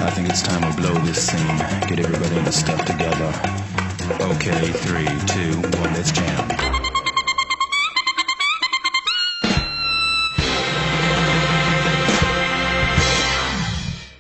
I think it's time we blow this scene. Get everybody in the stuff together. Okay, 3, 2, 1, let's jam.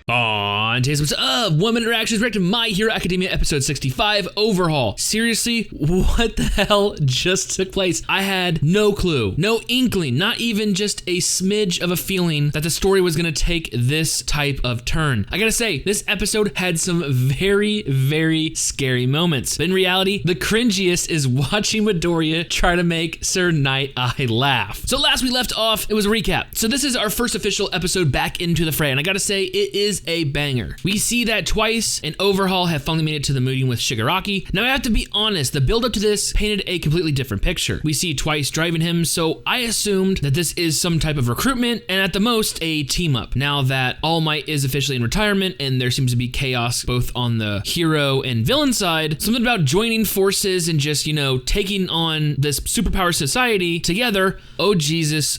On today's episode of 1 Minute Reactions, reacting to My Hero Academia episode 65, Overhaul. Seriously, what the hell just took place? I had no clue, no inkling, not even just a smidge of a feeling that the story was gonna take this type of turn. I gotta say, this episode had some very, very scary moments. But in reality, the cringiest is watching Midoriya try to make Sir Night Eye laugh. So last we left off, it was a recap. So this is our first official episode back into the fray, and I gotta say, it is a banger. We see that Twice and Overhaul have finally made it to the meeting with Shigaraki. Now I have to be honest, the build up to this painted a completely different picture. We see Twice driving him, so I assumed that this is some type of recruitment and at the most a team up. Now that All Might is officially in retirement and there seems to be chaos both on the hero and villain side, something about joining forces and just, you know, taking on this superpower society together. Oh Jesus,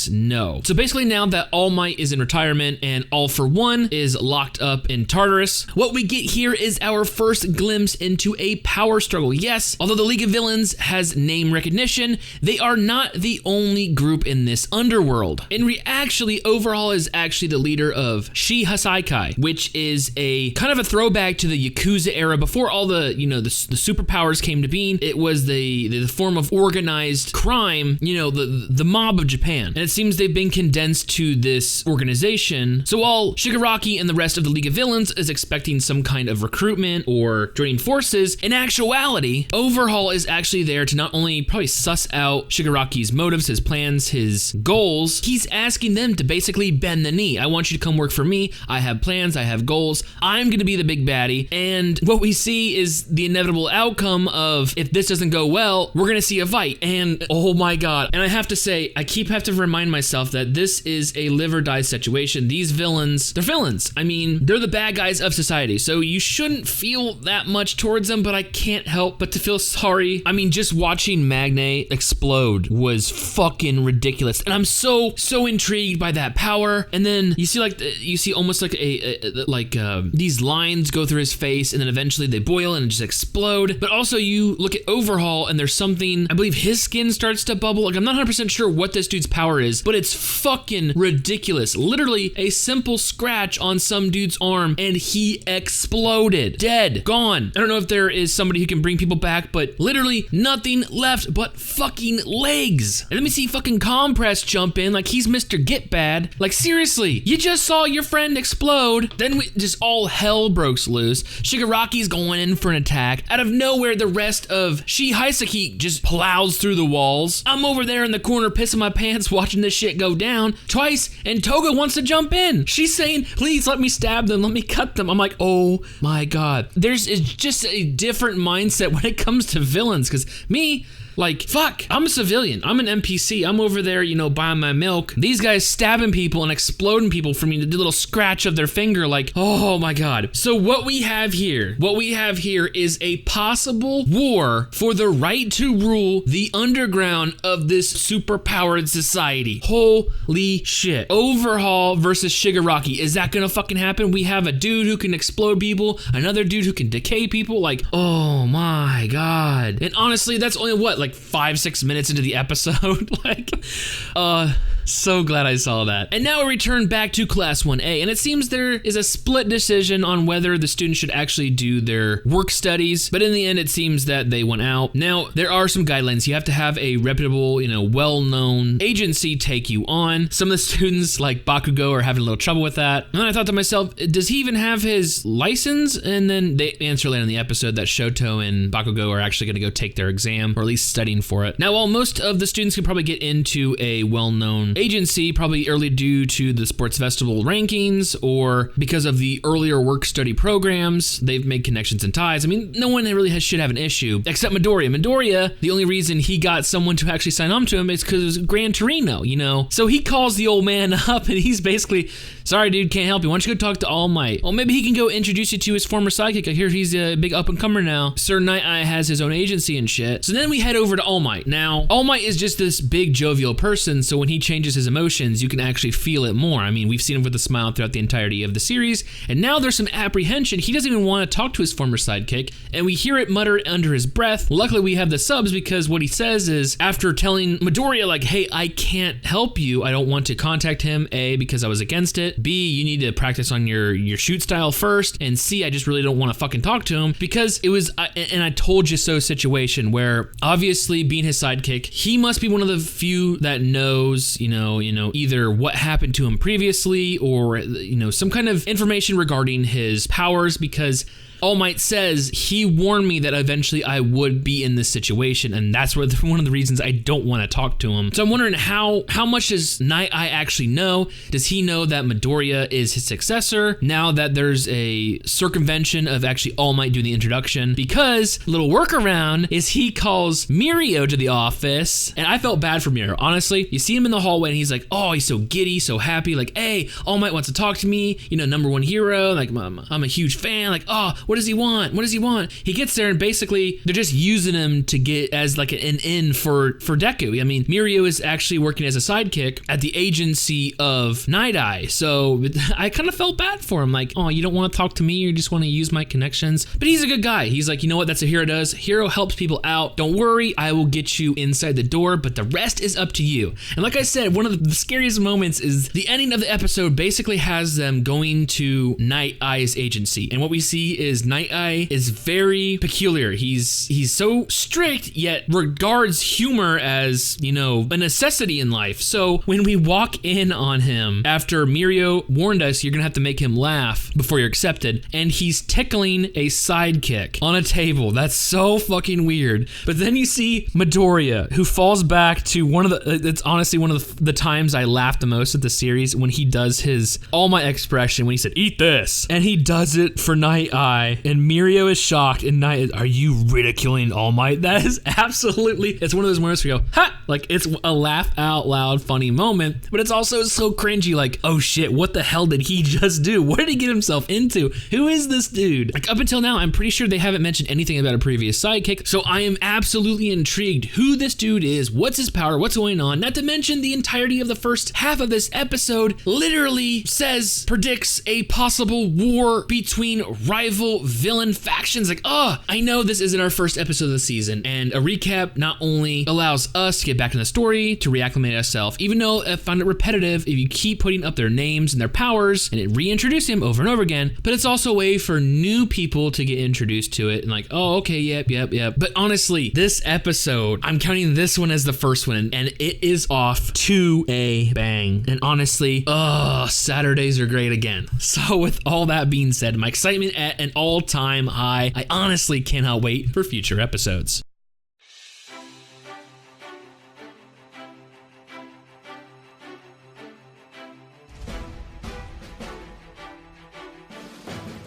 no. So basically now that All Might is in retirement and All for One is locked up in Tartarus, what we get here is our first glimpse into a power struggle. Yes, although the League of Villains has name recognition, they are not the only group in this underworld. Actually, Overhaul is actually the leader of Shihasakai, which is a kind of a throwback to the Yakuza era before all the, you know, the superpowers came to being. It was the form of organized crime, you know, the mob of Japan. And it seems they've been condensed to this organization. So while Shigaraki and the rest of the League of Villains is expecting some kind of recruitment or joining forces, in actuality, Overhaul is actually there to not only probably suss out Shigaraki's motives, his plans, his goals, he's asking them to basically bend the knee. I want you to come work for me. I have plans, I have goals. I'm gonna be the big baddie. And what we see is the inevitable outcome of, if this doesn't go well, we're gonna see a fight. And oh my God. And I have to say, I have to remind myself that this is a live or die situation. These villains, they're villains. I mean, they're the bad guys of society, so you shouldn't feel that much towards them, but I can't help but to feel sorry. I mean, just watching Magne explode was fucking ridiculous, and I'm so intrigued by that power. And then you see almost like these lines go through his face, and then eventually they boil and just explode. But also you look at Overhaul, and there's something, I believe his skin starts to bubble. Like, I'm not 100% sure what this dude's power is, but it's fucking ridiculous. Literally a simple scratch on some dude's arm and he exploded. Dead. Gone. I don't know if there is somebody who can bring people back, but literally nothing left but fucking legs. And let me see fucking Compress jump in like he's Mr. Get Bad. Like, seriously, you just saw your friend explode. Then just all hell broke loose. Shigaraki's going in for an attack. Out of nowhere, the rest of Shihaiseki just plows through the walls. I'm over there in the corner pissing my pants watching this shit go down. Twice, and Toga wants to jump in. She's saying, please let me stab them, let me cut them. I'm like, oh my God. It's just a different mindset when it comes to villains, because me, like, fuck, I'm a civilian. I'm an NPC. I'm over there, you know, buying my milk. These guys stabbing people and exploding people for me to do a little scratch of their finger, like, oh my God. So what we have here is a possible war for the right to rule the underground of this superpowered society. Holy shit. Overhaul versus Shigaraki. Is that gonna fucking happen? We have a dude who can explode people, another dude who can decay people. Like, oh my God. And honestly, that's only what, like 5-6 minutes into the episode. Like, so glad I saw that. And now we return back to Class 1A, and it seems there is a split decision on whether the students should actually do their work studies, but in the end it seems that they went out. Now, there are some guidelines. You have to have a reputable, you know, well-known agency take you on. Some of the students, like Bakugo, are having a little trouble with that. And then I thought to myself, does he even have his license? And then they answer later in the episode that Shoto and Bakugo are actually gonna go take their exam, or at least studying for it. Now, while most of the students can probably get into a well-known agency, probably early due to the sports festival rankings or because of the earlier work-study programs, they've made connections and ties. I mean, no one really should have an issue, except Midoriya. Midoriya, the only reason he got someone to actually sign on to him is because it was Gran Torino, you know? So he calls the old man up and he's basically, sorry dude, can't help you. Why don't you go talk to All Might? Well, maybe he can go introduce you to his former sidekick. I hear he's a big up-and-comer now. Sir Night Eye has his own agency and shit. So then we head over to All Might. Now, All Might is just this big jovial person, so when he changes changes his emotions, you can actually feel it more. I mean, we've seen him with a smile throughout the entirety of the series, and now there's some apprehension. He doesn't even want to talk to his former sidekick, and we hear it mutter under his breath. Luckily, we have the subs, because what he says is, after telling Midoriya, like, hey, I can't help you, I don't want to contact him, A, because I was against it, B, you need to practice on your shoot style first, and C, I just really don't want to fucking talk to him, because it was an I told you so situation where, obviously, being his sidekick, he must be one of the few that knows, either what happened to him previously, or, some kind of information regarding his powers, because All Might says he warned me that eventually I would be in this situation, and that's one of the reasons I don't want to talk to him. So I'm wondering how much does Night Eye actually know? Does he know that Midoriya is his successor now that there's a circumvention of actually All Might doing the introduction? Because a little workaround is he calls Mirio to the office, and I felt bad for Mirio. Honestly, you see him in the hallway and he's like, oh, he's so giddy, so happy, like, hey, All Might wants to talk to me, number one hero, like I'm a huge fan, like, oh, what does he want? What does he want? He gets there and basically they're just using him to get as like an in for Deku. I mean, Mirio is actually working as a sidekick at the agency of Night Eye. So I kind of felt bad for him. Like, oh, you don't want to talk to me? You just want to use my connections? But he's a good guy. He's like, you know what? That's what Hero does. Hero helps people out. Don't worry. I will get you inside the door, but the rest is up to you. And like I said, one of the scariest moments is the ending of the episode basically has them going to Night Eye's agency. And what we see is Night Eye is very peculiar. He's so strict, yet regards humor as, a necessity in life. So when we walk in on him after Mirio warned us, you're gonna have to make him laugh before you're accepted, and he's tickling a sidekick on a table. That's so fucking weird. But then you see Midoriya, who falls back to it's honestly one of the times I laughed the most at the series, when he does his All Might expression, when he said, eat this, and he does it for Night Eye, and Mirio is shocked, and are you ridiculing All Might? That is absolutely, it's one of those moments where you go, ha! Like, it's a laugh out loud funny moment, but it's also so cringy, like, oh shit, what the hell did he just do? What did he get himself into? Who is this dude? Like, up until now, I'm pretty sure they haven't mentioned anything about a previous sidekick, so I am absolutely intrigued who this dude is, what's his power, what's going on, not to mention the entirety of the first half of this episode literally predicts a possible war between rival villain factions. Like, I know this isn't our first episode of the season, and a recap not only allows us to get back in the story, to reacclimate ourselves, even though I find it repetitive if you keep putting up their names and their powers and reintroduce him over and over again, but it's also a way for new people to get introduced to it and like, oh, okay, yep. But honestly, this episode, I'm counting this one as the first one, and it is off to a bang. And honestly, Saturdays are great again. So with all that being said, my excitement at an all-time high. I honestly cannot wait for future episodes.